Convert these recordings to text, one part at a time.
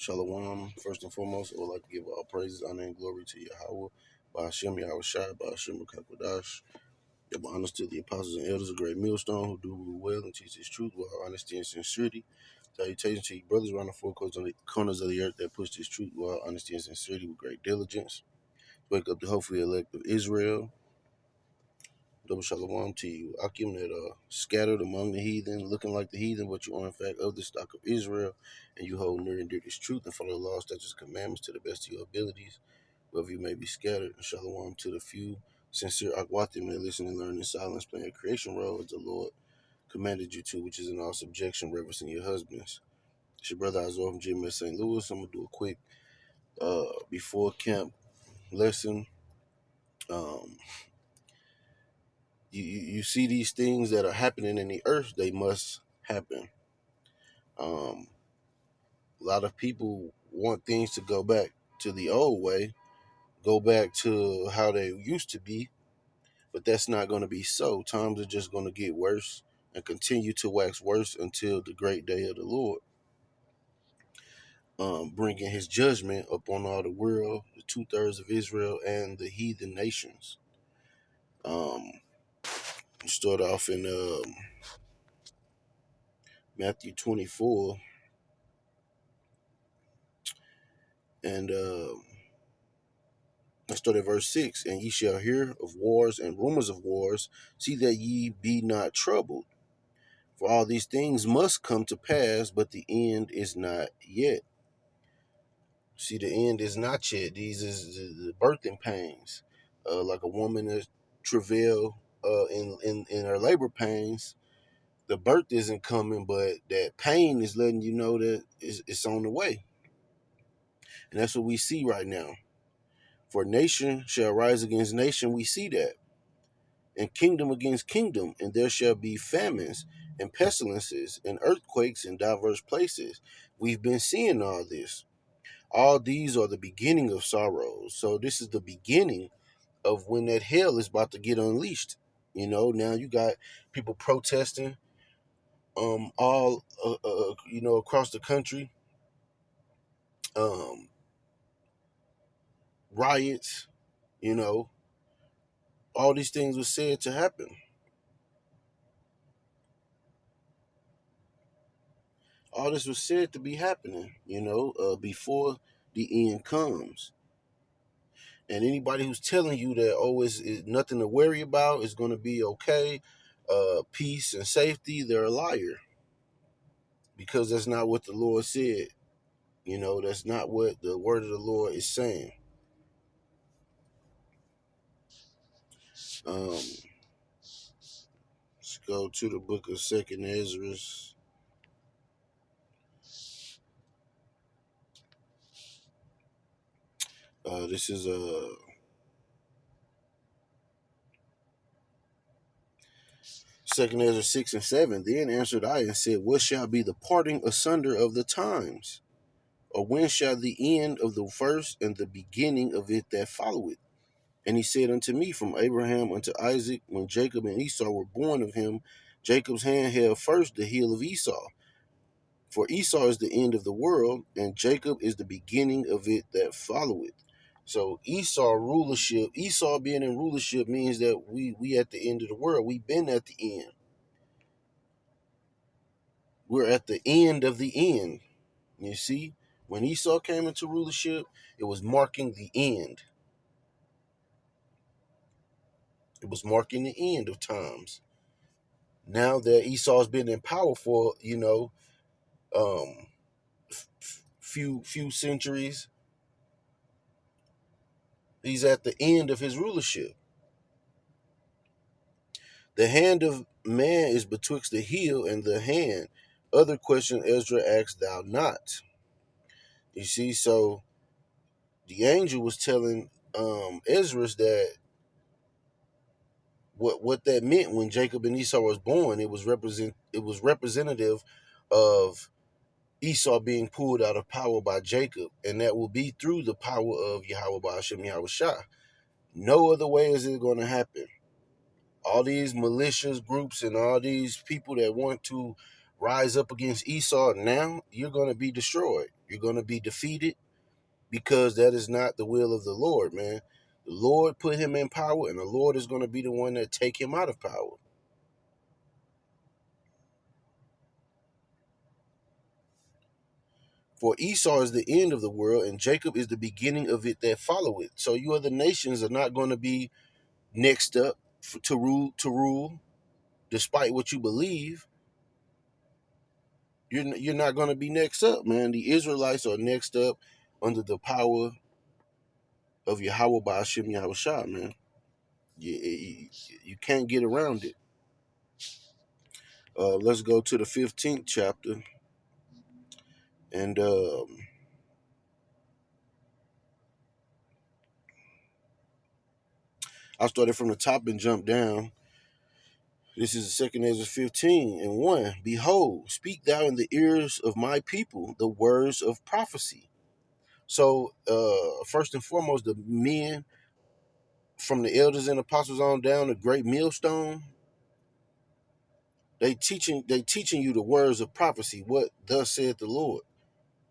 Shalom. First and foremost, I would like to give all praises, honor, and glory to Yahweh, by Hashem, Yahweh Shai, by Hashem, Kakwadash. Give honors to the apostles and elders of Great Millstone who do rule well and teach his truth with honesty and sincerity. Salutations to you brothers around the four corners of the earth that push this truth with honesty and sincerity with great diligence. Wake up the hopefully elect of Israel. Double shalom to you, Akim, that scattered among the heathen, looking like the heathen, but you are in fact of the stock of Israel, and you hold near and dear this truth and follow the law, statutes, commandments to the best of your abilities, wherever you may be scattered. And shalom to the few sincere Akwatim that listen and learn in silence, playing a creation role as the Lord commanded you to, which is in all subjection, reverencing your husbands. It's your brother Azor from GMS St. Louis. I'm gonna do a quick before camp lesson. Um, you see these things that are happening in the earth, they must happen. A lot of people want things to go back to the old way, go back to how they used to be, but that's not going to be so. Times are just going to get worse and continue to wax worse until the great day of the Lord, bringing his judgment upon all the world, the 2/3 of Israel, and the heathen nations. Start off in Matthew 24, and let's start at verse 6. And ye shall hear of wars and rumors of wars. See that ye be not troubled. For all these things must come to pass, but the end is not yet. See, the end is not yet. These is the birthing pains. Like a woman that travail in her labor pains. The birth isn't coming, but that pain is letting you know that it's on the way. And that's what we see right now. For nation shall rise against nation, we see that. And kingdom against kingdom, and there shall be famines and pestilences and earthquakes in diverse places. We've been seeing all this. All these are the beginning of sorrows. So this is the beginning of when that hell is about to get unleashed. Now you got people protesting all across the country, um riots, you know, all these things were said to happen. All this was said to be happening, before the end comes. And anybody who's telling you that, oh, it's nothing to worry about, it's going to be okay, peace and safety, they're a liar. Because that's not what the Lord said. That's not what the word of the Lord is saying. Let's go to the book of Second Ezra. This is Second Ezra 6 and 7. Then answered I and said, what shall be the parting asunder of the times? Or when shall the end of the first and the beginning of it that followeth? And he said unto me, from Abraham unto Isaac, when Jacob and Esau were born of him, Jacob's hand held first the heel of Esau. For Esau is the end of the world, and Jacob is the beginning of it that followeth. So Esau being in rulership means that we at the end of the world. We've been at the end. We're at the end of the end. You see, when Esau came into rulership, it was marking the end. It was marking the end of times. Now that Esau's been in power for, um, few centuries, he's at the end of his rulership. The hand of man is betwixt the heel and the hand. Other question Ezra asked thou not. You see, so the angel was telling Ezra that what that meant when Jacob and Esau was born. It was representative of Esau being pulled out of power by Jacob, and that will be through the power of Yahweh Ba'ashem Yahweh Shah. No other way is it going to happen. All these malicious groups and all these people that want to rise up against Esau now, you're going to be destroyed. You're going to be defeated because that is not the will of the Lord, man. The Lord put him in power, and the Lord is going to be the one that take him out of power. For Esau is the end of the world, and Jacob is the beginning of it that follow it. So you other nations are not going to be next up to rule. Despite what you believe, you're not going to be next up, man. The Israelites are next up under the power of Yahweh Ba'ashim Yahushua, man. You can't get around it. Let's go to the 15th chapter, and I started from the top and jumped down. This is the second Ezra 15 and 1. Behold, speak thou in the ears of my people the words of prophecy. So, first and foremost, the men from the elders and apostles on down, the great millstone, they teaching you the words of prophecy, what thus saith the Lord.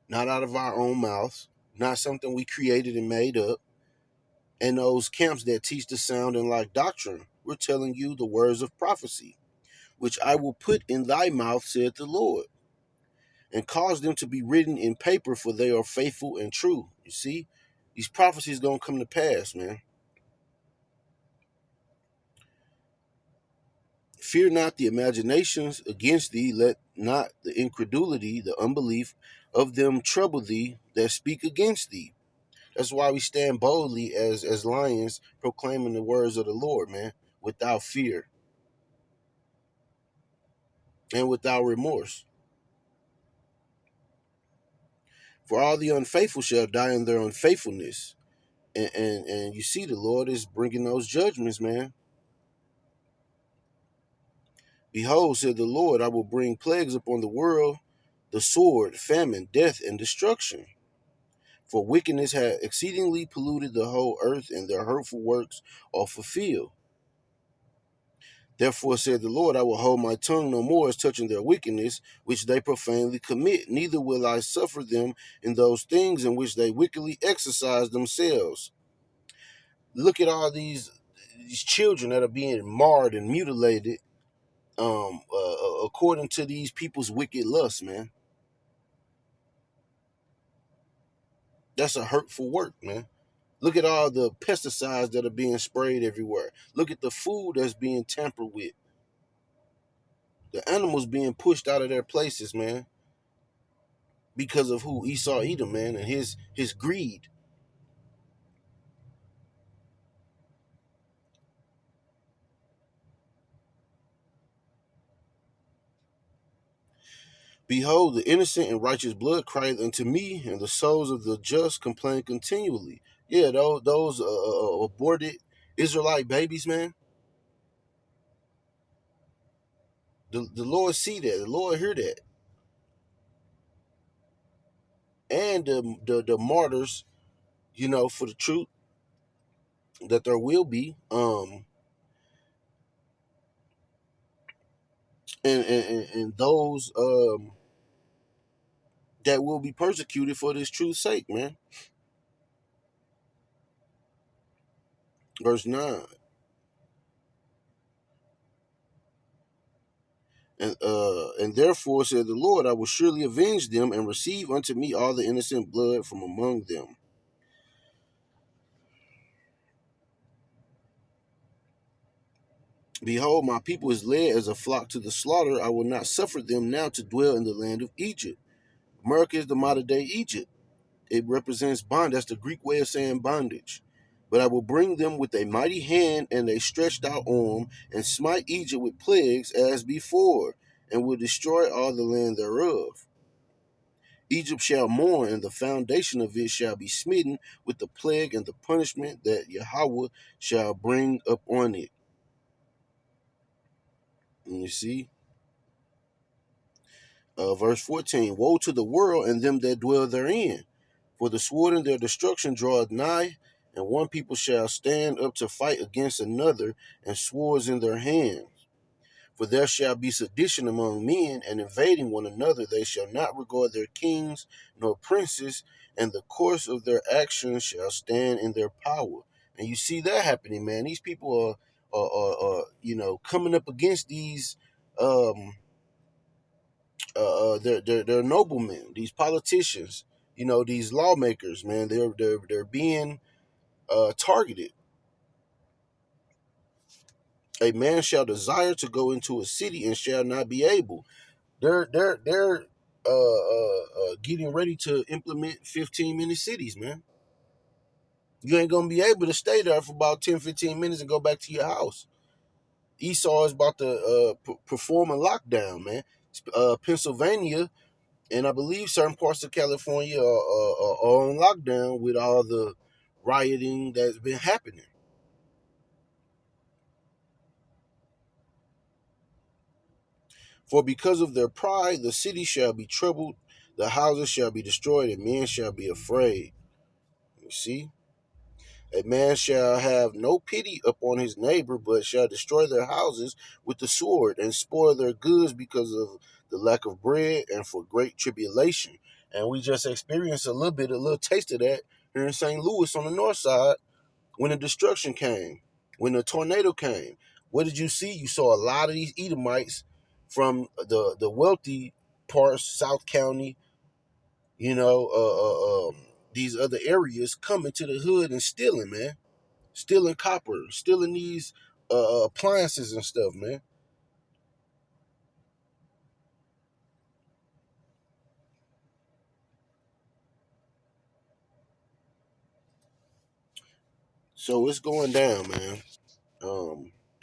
Not out of our own mouths, not something we created and made up. And those camps that teach the sound and like doctrine, we're telling you the words of prophecy, which I will put in thy mouth, saith the Lord, and cause them to be written in paper, for they are faithful and true. You see, these prophecies gonna come to pass, man. Fear not the imaginations against thee, let not the incredulity, the unbelief of them trouble thee that speak against thee. That's why we stand boldly as lions, proclaiming the words of the Lord, man, without fear and without remorse. For all the unfaithful shall die in their unfaithfulness. And you see, the Lord is bringing those judgments, man. Behold, said the Lord, I will bring plagues upon the world, the sword, famine, death, and destruction. For wickedness had exceedingly polluted the whole earth, and their hurtful works are fulfilled. Therefore said the Lord, I will hold my tongue no more as touching their wickedness, which they profanely commit, neither will I suffer them in those things in which they wickedly exercise themselves. Look at all these children that are being marred and mutilated according to these people's wicked lust, man. That's a hurtful work, man. Look at all the pesticides that are being sprayed everywhere. Look at the food that's being tampered with. The animals being pushed out of their places, man, because of who Esau Edom, man, and his greed. Behold, the innocent and righteous blood crieth unto me, and the souls of the just complain continually. Yeah, those aborted Israelite babies, man. The Lord see that. The Lord hear that. And the martyrs, for the truth that there will be, and those that will be persecuted for this truth's sake, man. Verse 9. And therefore said the Lord, I will surely avenge them and receive unto me all the innocent blood from among them. Behold, my people is led as a flock to the slaughter. I will not suffer them now to dwell in the land of Egypt. America is the modern day Egypt. It represents bond. That's the Greek way of saying bondage. But I will bring them with a mighty hand and a stretched out arm, and smite Egypt with plagues as before, and will destroy all the land thereof. Egypt shall mourn, and the foundation of it shall be smitten with the plague and the punishment that Yahweh shall bring upon it. And you see, verse 14, woe to the world and them that dwell therein, for the sword in their destruction draweth nigh, and one people shall stand up to fight against another, and swords in their hands. For there shall be sedition among men, and invading one another. They shall not regard their kings nor princes, and the course of their actions shall stand in their power. And you see that happening, man. These people are coming up against these um they're noblemen, these politicians, these lawmakers, man. They're being targeted. A man shall desire to go into a city and shall not be able. They're getting ready to implement 15-minute cities, man. You ain't gonna be able to stay there for about 10, 15 minutes and go back to your house. Esau is about to perform a lockdown, man. Pennsylvania and I believe certain parts of California are on lockdown with all the rioting that's been happening. For because of their pride, the city shall be troubled, the houses shall be destroyed, and men shall be afraid. You see? A man shall have no pity upon his neighbor, but shall destroy their houses with the sword and spoil their goods because of the lack of bread and for great tribulation. And we just experienced a little taste of that here in St. Louis on the north side when the destruction came, when the tornado came. What did you see? You saw a lot of these Edomites from the wealthy parts, South County, you know, these other areas coming to the hood and stealing, man. Stealing copper, stealing these appliances and stuff, man. So it's going down, man.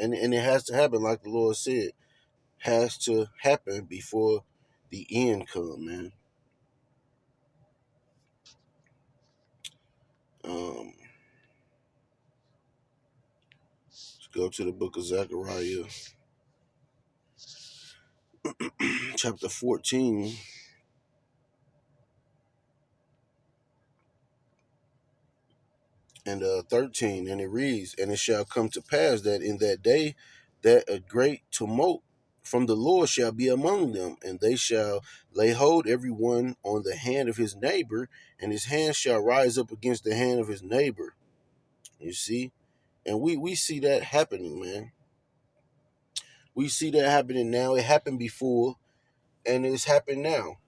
And it has to happen, like the Lord said, has to happen before the end come, man. Um, let's go to the book of Zechariah, chapter 14 and 13, and it reads, "And it shall come to pass that in that day that a great tumult from the Lord shall be among them, and they shall lay hold every one on the hand of his neighbor, and his hand shall rise up against the hand of his neighbor." You see? And we see that happening, man. We see that happening now. It happened before, and it's happened now.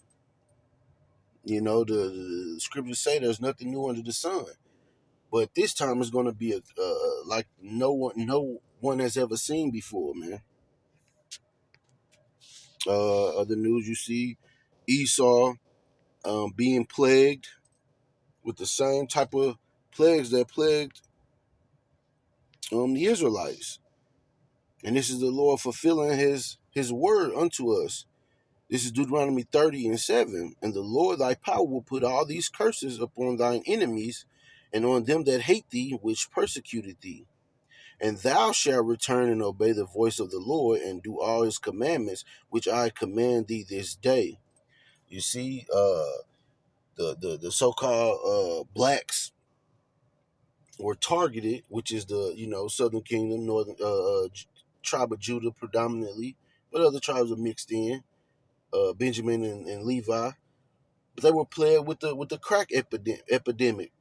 The scriptures say there's nothing new under the sun. But this time it's going to be like no one has ever seen before, man. Other news you see, Esau being plagued with the same type of plagues that plagued the Israelites, and this is the Lord fulfilling His word unto us. This is Deuteronomy 30:7, and the Lord thy power will put all these curses upon thine enemies, and on them that hate thee, which persecuted thee. And thou shalt return and obey the voice of the Lord and do all his commandments, which I command thee this day. You see, the so-called blacks were targeted, which is the Southern Kingdom, Northern tribe of Judah predominantly, but other tribes are mixed in, Benjamin and Levi. But they were plagued with the crack epidemic.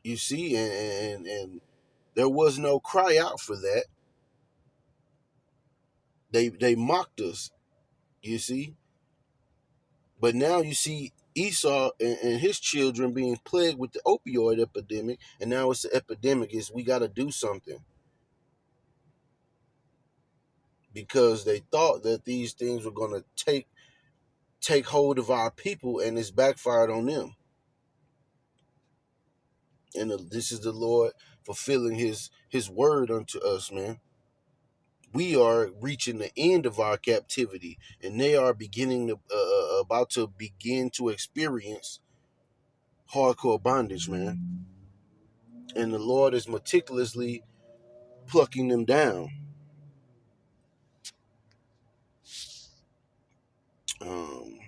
You see, and there was no cry out for that. They mocked us. You see, but now you see Esau and his children being plagued with the opioid epidemic, and now it's the epidemic. Is we got to do something because they thought that these things were going to take hold of our people, and it's backfired on them. And this is the Lord fulfilling His word unto us, man. We are reaching the end of our captivity, and they are about to begin to experience hardcore bondage, man. And the Lord is meticulously plucking them down. Um,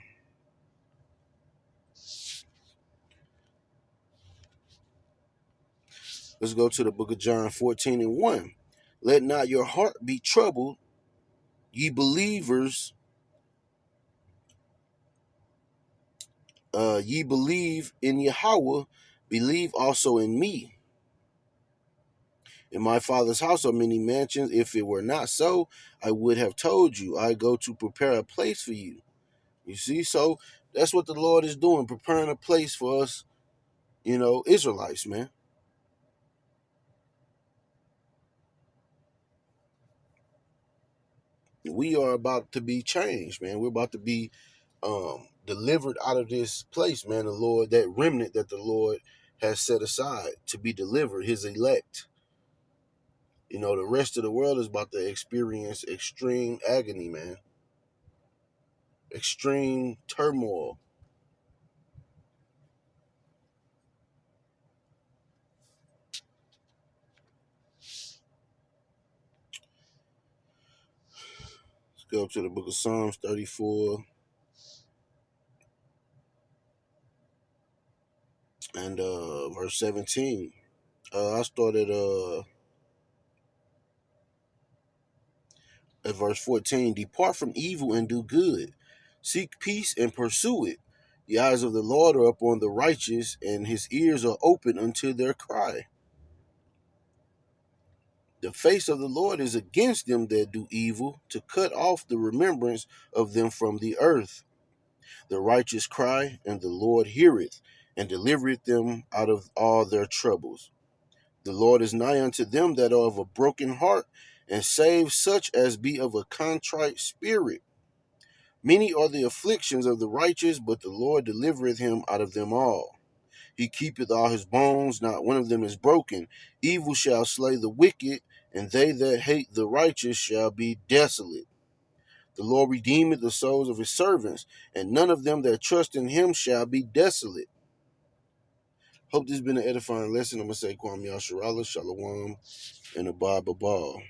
let's go to the book of John 14:1. Let not your heart be troubled, ye believers. Ye believe in Yahweh, believe also in me. In my Father's house are many mansions. If it were not so, I would have told you. I go to prepare a place for you. You see, so that's what the Lord is doing, preparing a place for us, Israelites, man. We are about to be changed, man. We're about to be delivered out of this place, man. The Lord, that remnant that the Lord has set aside to be delivered, his elect. The rest of the world is about to experience extreme agony, man. Extreme turmoil. Let's go up to the book of Psalms 34 and verse 17. I started at verse 14. Depart from evil and do good. Seek peace and pursue it. The eyes of the Lord are upon the righteous, and his ears are open unto their cry. The face of the Lord is against them that do evil, to cut off the remembrance of them from the earth. The righteous cry, and the Lord heareth, and delivereth them out of all their troubles. The Lord is nigh unto them that are of a broken heart, and saves such as be of a contrite spirit. Many are the afflictions of the righteous, but the Lord delivereth him out of them all. He keepeth all his bones, not one of them is broken. Evil shall slay the wicked, and they that hate the righteous shall be desolate. The Lord redeemeth the souls of his servants, and none of them that trust in him shall be desolate. Hope this has been an edifying lesson. I'm going to say Kwam Yasharala, Shalom, and Abba Babal.